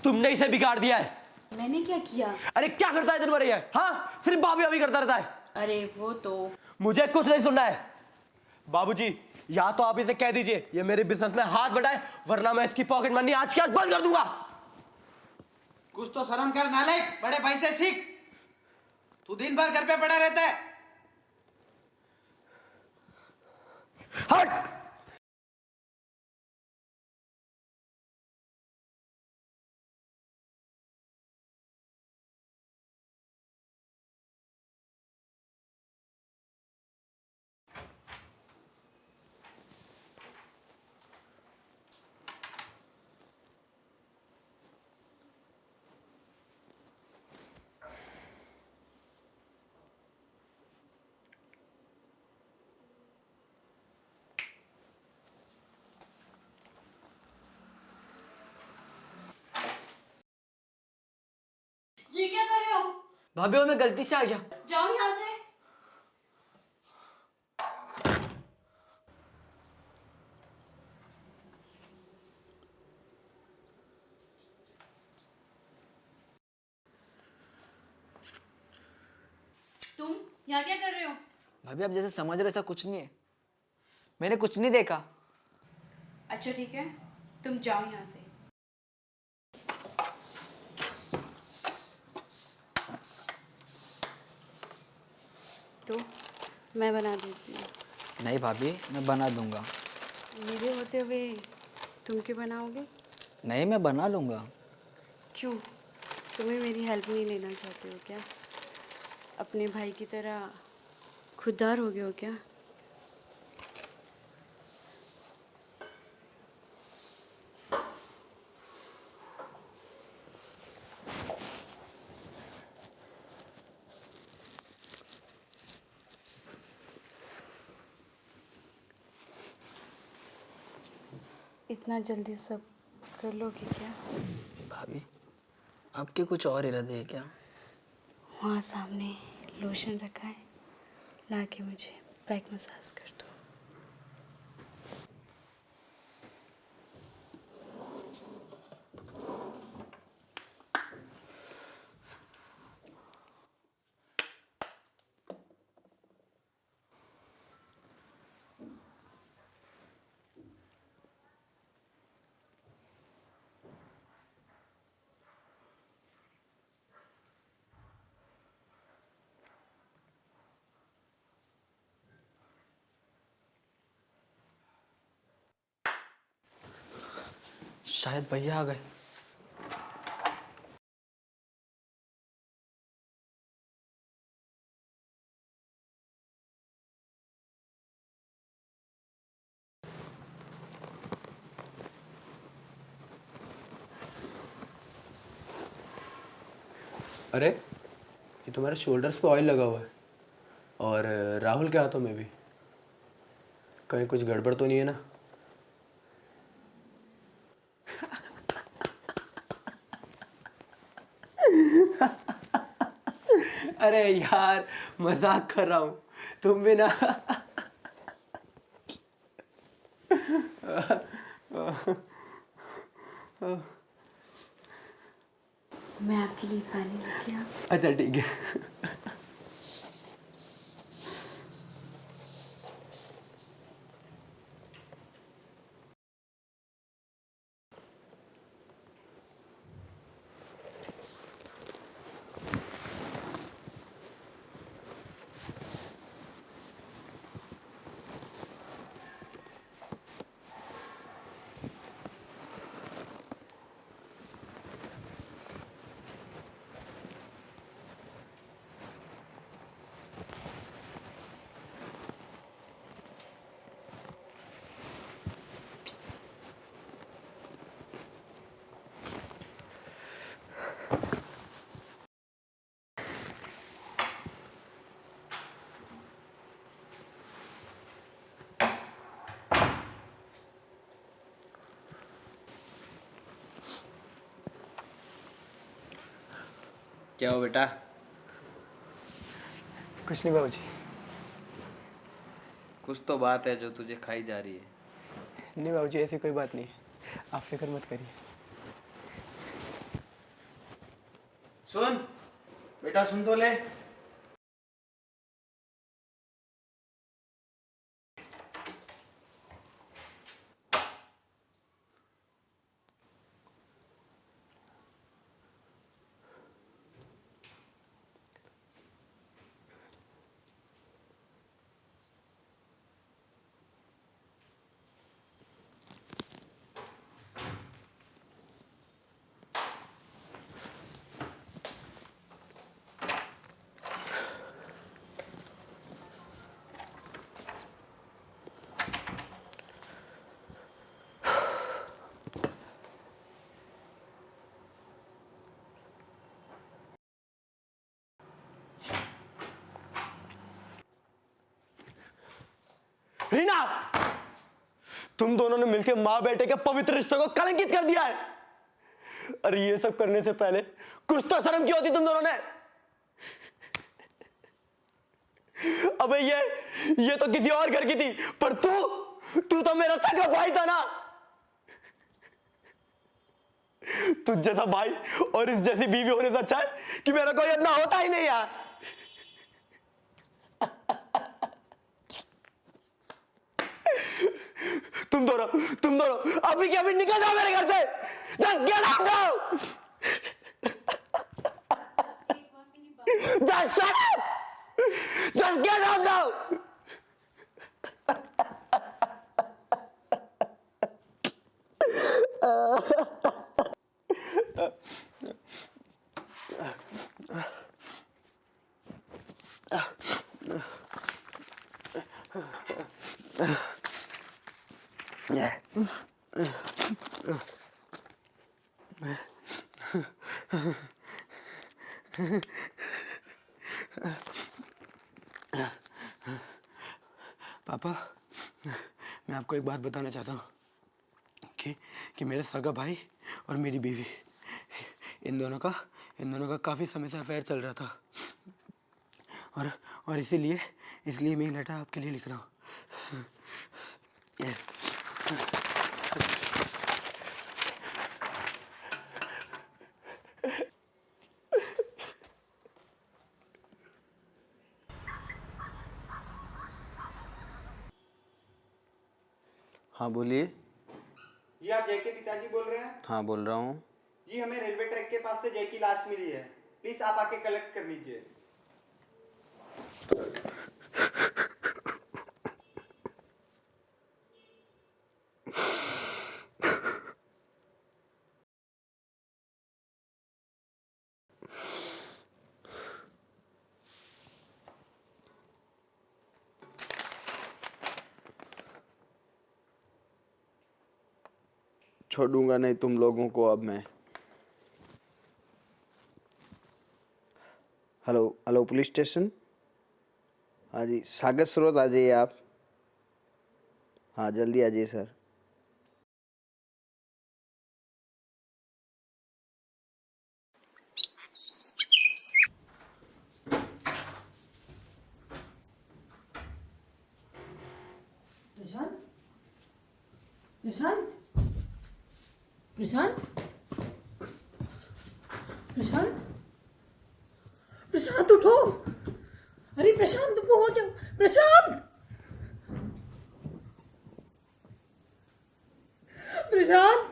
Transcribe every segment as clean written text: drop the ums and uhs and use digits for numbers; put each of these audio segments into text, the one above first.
तुमने इसे बिगाड़ दिया है। मैंने क्या किया? अरे क्या करता है दिन भर ये? हाँ, सिर्फ भाभी भाभी करता रहता है। अरे वो तो मुझे कुछ नहीं सुनना है। बाबूजी, या तो आप इसे कह दीजिए ये मेरे बिजनेस में हाथ बढ़ाए, वरना मैं इसकी पॉकेट मनी आज के आज बंद कर दूंगा। कुछ तो शर्म कर नालायक, बड़े भाई से सीख। तू दिन भर घर पे पड़ा रहता है। हट! ये क्या कर रहे हो? भाभी वो मैं गलती से आ गया। जाओ यहाँ से। तुम यहाँ क्या कर रहे हो? भाभी आप जैसे समझ रहे हो ऐसा कुछ नहीं है, मैंने कुछ नहीं देखा। अच्छा ठीक है, तुम जाओ यहाँ से। तो मैं बना देती हूँ। नहीं भाभी, मैं बना दूंगा। मेरे होते हुए तुम क्यों बनाओगे? नहीं, मैं बना लूंगा। क्यों? तुम्हें मेरी हेल्प नहीं लेना चाहते हो क्या? अपने भाई की तरह खुददार हो गए हो क्या? इतना जल्दी सब कर लोगे क्या? भाभी आपके कुछ और इरादे हैं क्या? वहाँ सामने लोशन रखा है, लाके मुझे बैक मसाज कर दो। शायद भैया आ गए। अरे ये तुम्हारे शोल्डर्स पे ऑयल लगा हुआ है, और राहुल के हाथों में भी। कहीं कुछ गड़बड़ तो नहीं है ना? अरे यार, मजाक कर रहा हूँ। तुम भी ना। मैं आपके लिए पानी लेके आ। अच्छा ठीक है। क्या हो बेटा? कुछ नहीं बाबूजी। कुछ तो बात है जो तुझे खाई जा रही है। नहीं बाबूजी, ऐसी कोई बात नहीं है, आप फिक्र मत करिए। सुन बेटा, सुन तो ले। रीना, तुम दोनों ने मिलकर माँ बेटे के पवित्र रिश्ते को कलंकित कर दिया है। अरे ये सब करने से पहले कुछ तो शर्म क्यों होती तुम दोनों ने? अबे ये तो किसी और घर की थी, पर तू तो मेरा सगा भाई था ना। तुझ जैसा भाई और इस जैसी बीवी होने से अच्छा है कि मेरा कोई अपना होता ही नहीं यार। तुम दोनों अभी के अभी निकल जाओ मेरे घर से। Just get out now! Just shut up! Just get out now! पापा, मैं आपको एक बात बताना चाहता हूँ कि मेरे सगा भाई और मेरी बीवी, इन दोनों का काफ़ी समय से अफेयर चल रहा था। और इसीलिए मैं ये लेटर आपके लिए लिख रहा हूँ। हाँ बोलिए। जी आप जय के पिताजी बोल रहे हैं? हाँ बोल रहा हूँ। जी हमें रेलवे ट्रैक के पास से जय की लाश मिली है, प्लीज आप आके कलेक्ट कर लीजिए। छोड़ूंगा नहीं तुम लोगों को अब मैं। Hello police station. हाँ जी, सागर स्रोत आ जाइए आप। हाँ जल्दी आ जाइए सर। प्रशांत, प्रशांत, प्रशांत, प्रशांत, प्रशांत उठो। अरे प्रशांत तुमको हो क्या? प्रशांत, प्रशांत,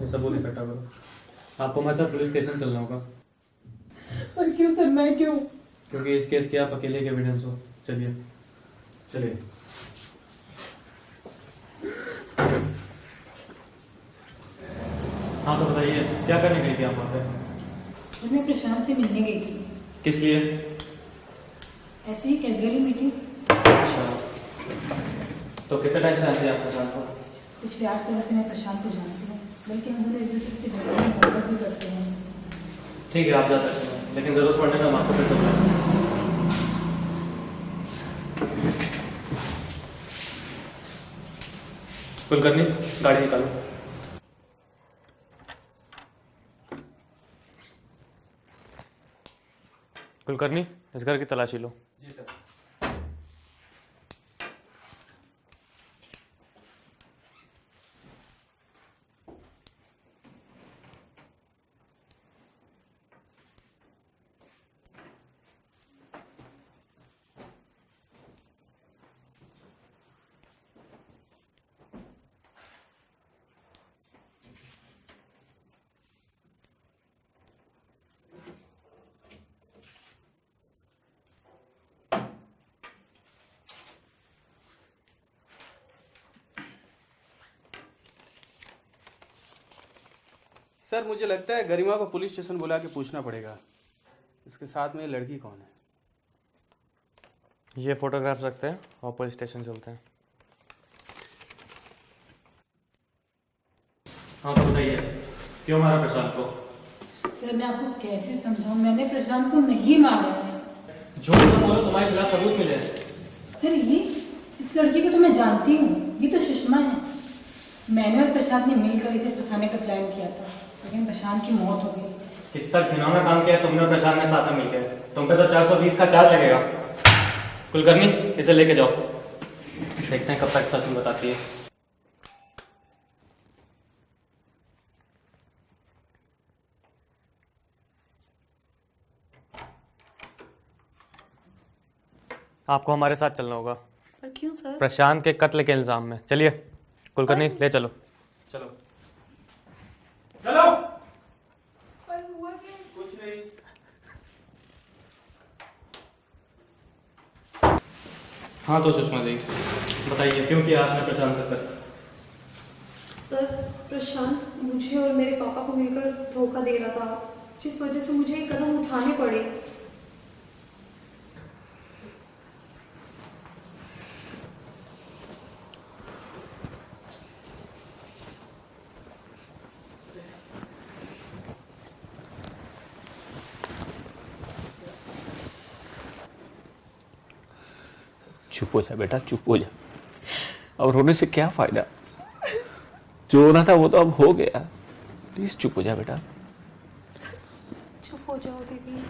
ये सब बोले इकट्ठा करो। आपको हमारे साथ पुलिस स्टेशन चलना होगा। पर क्यों सर, मैं क्यों? क्योंकि इस केस के आप अकेले के एविडेंस हो। चलिए चलिए। हाँ तो बताइए, क्या करने गई थी आप वहाँ पे? मैं प्रशांत से मिलने गई थी। किस लिए? ऐसे ही कैजुअली मीटिंग। अच्छा, तो कितने टाइम से आते हैं आप प्रशांत को? पिछले 8 साल से मैं प्रशांत को जानती हूँ, बल्कि हम दोनों एक दूसरे से घर में मोहब्बत भी करते हैं। ठीक है, आप जा सकते हैं, लेकिन जरूरत पड़ने पर हम आपको फिर समझाएंगे। कुलकर्णी, गाड़ी निकालो। कुलकर्णी, इस घर की तलाशी लो। जी सर। सर मुझे लगता है गरिमा को पुलिस स्टेशन बुला के पूछना पड़ेगा इसके साथ में ये लड़की कौन है। ये फोटोग्राफ रखते हैं और पुलिस स्टेशन चलते हैं। हाँ तो बताइए, क्यों मारा प्रशांत को? सर मैं आपको कैसे समझाऊं, मैंने प्रशांत को नहीं मारा है। झूठ तो बोलो, तुम्हारे खिलाफ सबूत मिले। सर ये इस लड़की को तो मैं जानती हूँ, ये तो सुषमा है। मैंने और प्रशांत ने मिलकर इसे फंसाने का प्लान किया था, लेकिन प्रशांत की मौत हो गई। कितना घिनौना काम किया तुमने और प्रशांत ने साथ में मिलकर। तुम पे तो 420 का चार्ज लगेगा। कुलकर्णी, इसे लेके जाओ, देखते हैं कब तक सच में बताती है। आपको हमारे साथ चलना होगा। पर क्यों सर? प्रशांत के कत्ल के इल्जाम में। चलिए कुलकर्णी, ले चलो। चलो चलो। पर हुआ क्या? कुछ नहीं। हाँ तो सुषमा जी, बताइए क्यों किया आपने प्रशांत का कत्ल? सर प्रशांत मुझे और मेरे पापा को मिलकर धोखा दे रहा था, जिस वजह से मुझे ये कदम उठाने पड़े। चुप हो जा बेटा, चुप हो जा। अब रोने से क्या फायदा? जो होना था वो तो अब हो गया। प्लीज चुप हो जा बेटा। चुप हो जाओ दीदी।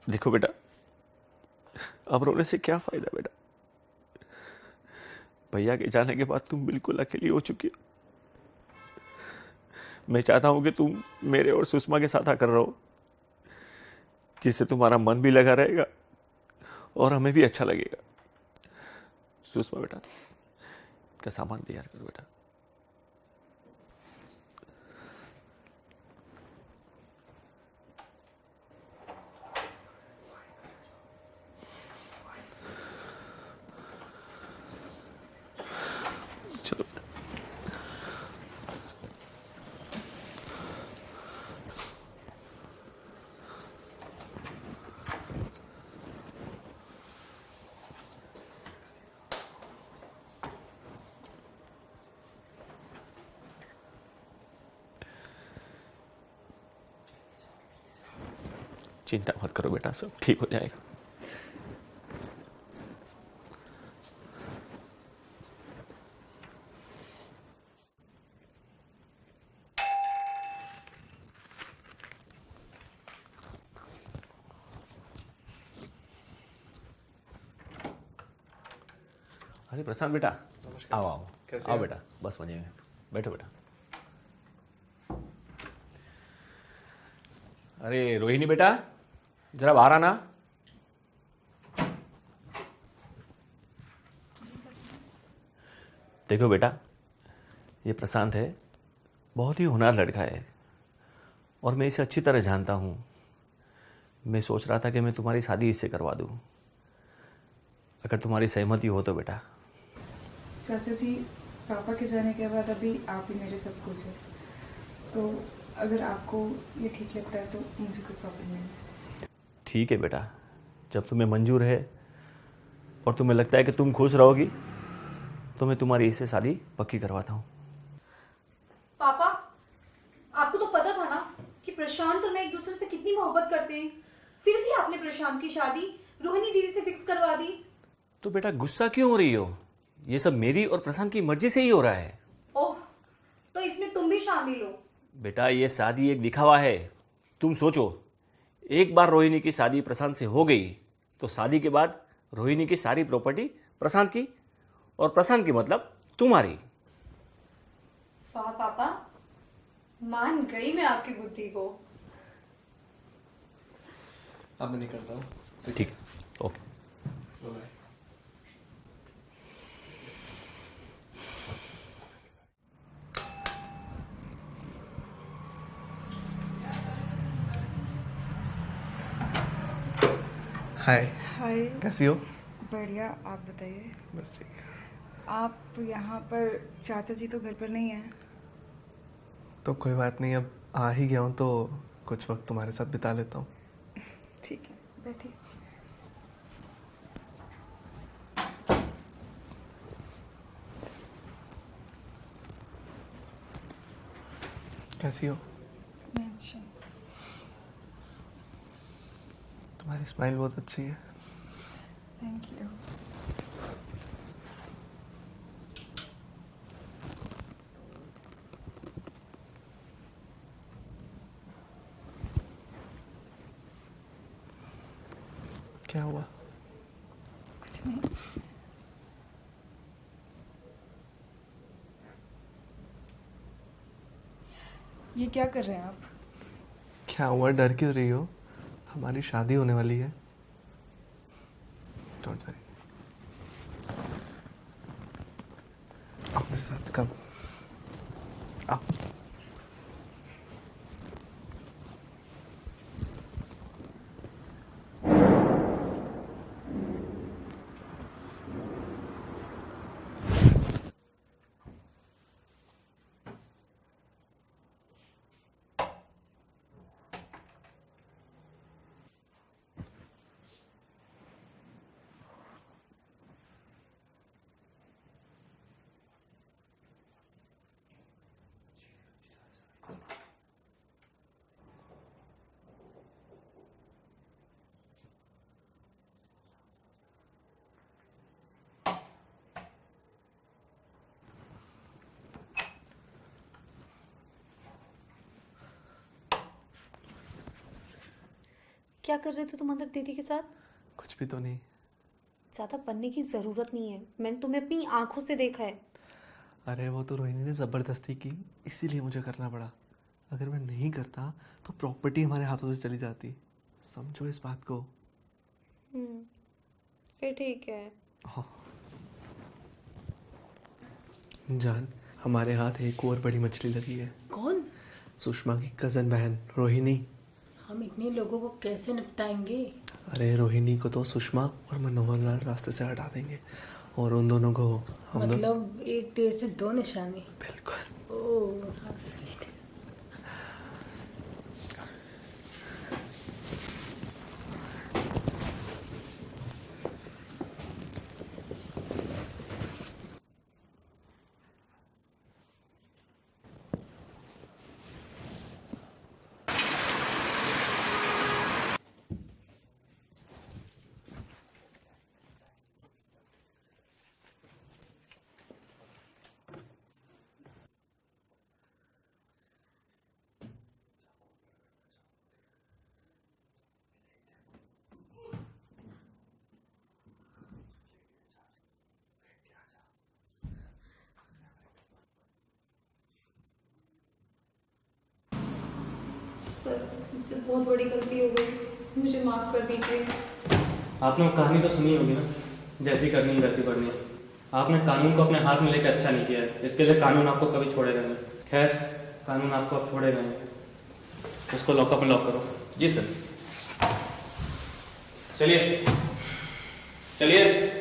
देखो बेटा, अब रोने से क्या फायदा बेटा? भैया के जाने के बाद तुम बिल्कुल अकेली हो चुकी हो। मैं चाहता हूं कि तुम मेरे और सुषमा के साथ आकर रहो, जिससे तुम्हारा मन भी लगा रहेगा और हमें भी अच्छा लगेगा। सुषमा बेटा, का सामान तैयार करो बेटा। चलो चिंता मत करो बेटा, सब ठीक हो जाएगा। अरे प्रशांत बेटा, आओ आओ आओ बेटा, बस मजे में बैठो बेटा। अरे रोहिणी बेटा, जरा बाहर आना। देखो बेटा, ये प्रशांत है, बहुत ही होनहार लड़का है और मैं इसे अच्छी तरह जानता हूँ। मैं सोच रहा था कि मैं तुम्हारी शादी इससे करवा दूँ, अगर तुम्हारी सहमति हो तो बेटा। चाचा जी, पापा के जाने के बाद अभी आप ही मेरे सब कुछ है, तो अगर आपको ये ठीक लगता है तो मुझे कोई प्रॉब्लम नहीं। ठीक है बेटा, जब तुम्हें मंजूर है और तुम्हें लगता है कि तुम खुश रहोगी तो मैं तुम्हारी इससे शादी पक्की करवाता हूँ। पापा, आपको तो पता था ना कि प्रशांत और मैं एक दूसरे से कितनी मोहब्बत करते हैं, फिर भी आपने प्रशांत की शादी रोहिणी दीदी से फिक्स करवा दी। तो बेटा गुस्सा क्यों हो रही हो? ये सब मेरी और प्रशांत की मर्जी से ही हो रहा है। ओह, तो इसमें तुम भी शामिल हो? बेटा ये शादी एक दिखावा है। तुम सोचो, एक बार रोहिणी की शादी प्रशांत से हो गई तो शादी के बाद रोहिणी की सारी प्रॉपर्टी प्रशांत की और प्रशांत की मतलब तुम्हारी। वाह पापा, मान गई मैं आपकी बुद्धि को। अब मैं निकलता हूँ। ठीक है, ओके। बाय। हाय। हाय। कैसी हो? बढ़िया, आप बताइए। बस ठीक। आप यहाँ पर, चाचा जी तो घर पर नहीं हैं? तो कोई बात नहीं, अब आ ही गया हूँ तो कुछ वक्त तुम्हारे साथ बिता लेता हूँ। ठीक है, बैठिए। कैसी हो? मैं अच्छी हूँ। तुम्हारी स्माइल बहुत अच्छी है। Thank you. क्या हुआ? कुछ नहीं। ये क्या कर रहे हैं आप? क्या हुआ, डर क्यों रही हो? हमारी शादी होने वाली है। Don't worry. आओ मेरे साथ, कम आओ। क्या कर रहे थे तुम अंदर दीदी के साथ? कुछ भी तो नहीं। ज्यादा बनने की जरूरत नहीं है, मैंने तुम्हें अपनी आंखों से देखा है। अरे वो तो रोहिणी ने ज़बरदस्ती की, इसीलिए मुझे करना पड़ा। अगर मैं नहीं करता तो प्रॉपर्टी हमारे हाथों से चली जाती। समझो इस बात को। फिर ठीक है। जान, हमारे हाथ एक और बड़ी मछली लगी है। कौन? सुषमा की कज़न बहन रोहिणी। हम इतने लोगों को कैसे निपटाएंगे? अरे रोहिणी को तो सुषमा और मनोहर लाल रास्ते से हटा देंगे और उन दोनों को हम मतलब एक तीर से दो निशाने। बिल्कुल। ओह हाँ, सही। सर, मुझसे बहुत बड़ी गलती हो गई, मुझे माफ़ कर दीजिए। आपने वो कहानी तो सुनी होगी ना, जैसी करनी है वैसी करनी है। आपने कानून को अपने हाथ में लेकर अच्छा नहीं किया है, इसके लिए कानून आपको कभी छोड़ेगा नहीं। खैर, कानून आपको अब छोड़ेगा नहीं। इसको लॉकअप में लॉक करो। जी सर। चलिए चलिए।